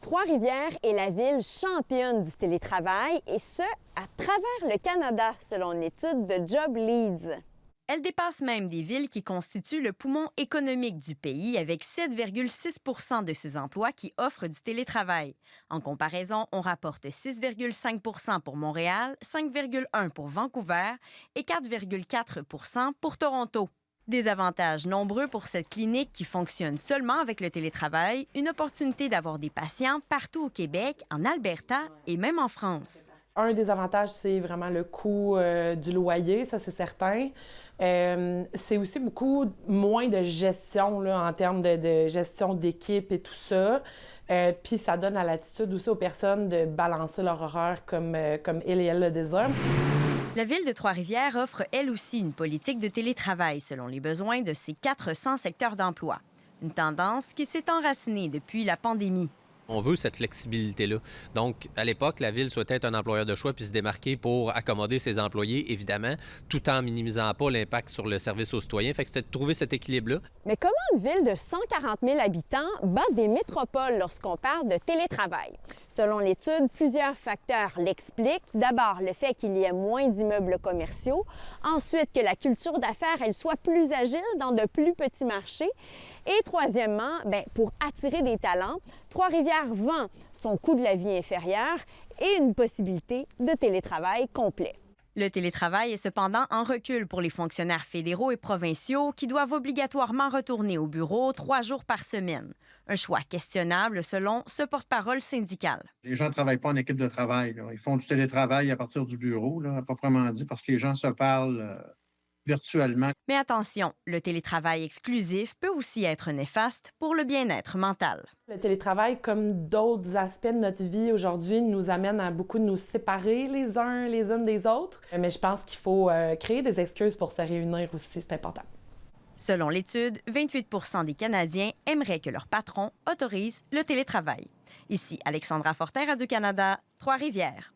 Trois-Rivières est la ville championne du télétravail et ce, à travers le Canada, selon une étude de Job Leads. Elle dépasse même des villes qui constituent le poumon économique du pays avec 7,6 de ses emplois qui offrent du télétravail. En comparaison, on rapporte 6,5 pour Montréal, 5,1 pour Vancouver et 4,4 pour Toronto. Des avantages nombreux pour cette clinique qui fonctionne seulement avec le télétravail, une opportunité d'avoir des patients partout au Québec, en Alberta et même en France. Un des avantages, c'est vraiment le coût du loyer, ça c'est certain. C'est aussi beaucoup moins de gestion là, en termes de gestion d'équipe et tout ça. Puis ça donne la latitude aussi aux personnes de balancer leur horaire comme il et elle le désirent. La Ville de Trois-Rivières offre elle aussi une politique de télétravail selon les besoins de ses 400 secteurs d'emploi. Une tendance qui s'est enracinée depuis la pandémie. On veut cette flexibilité-là. Donc, à l'époque, la Ville souhaitait être un employeur de choix puis se démarquer pour accommoder ses employés, évidemment, tout en minimisant pas l'impact sur le service aux citoyens. Fait que c'était de trouver cet équilibre-là. Mais comment une ville de 140 000 habitants bat des métropoles lorsqu'on parle de télétravail? Selon l'étude, plusieurs facteurs l'expliquent. D'abord, le fait qu'il y ait moins d'immeubles commerciaux. Ensuite, que la culture d'affaires, elle soit plus agile dans de plus petits marchés. Et troisièmement, pour attirer des talents, Trois-Rivières vend son coût de la vie inférieur et une possibilité de télétravail complet. Le télétravail est cependant en recul pour les fonctionnaires fédéraux et provinciaux qui doivent obligatoirement retourner au bureau 3 jours par semaine. Un choix questionnable selon ce porte-parole syndical. Les gens ne travaillent pas en équipe de travail, là. Ils font du télétravail à partir du bureau, là, proprement dit, parce que les gens se parlent virtuellement. Mais attention, le télétravail exclusif peut aussi être néfaste pour le bien-être mental. Le télétravail, comme d'autres aspects de notre vie aujourd'hui, nous amène à beaucoup nous séparer les unes des autres. Mais je pense qu'il faut créer des excuses pour se réunir aussi, c'est important. Selon l'étude, 28 des Canadiens aimeraient que leur patron autorise le télétravail. Ici Alexandra Fortin, Radio-Canada, Trois-Rivières.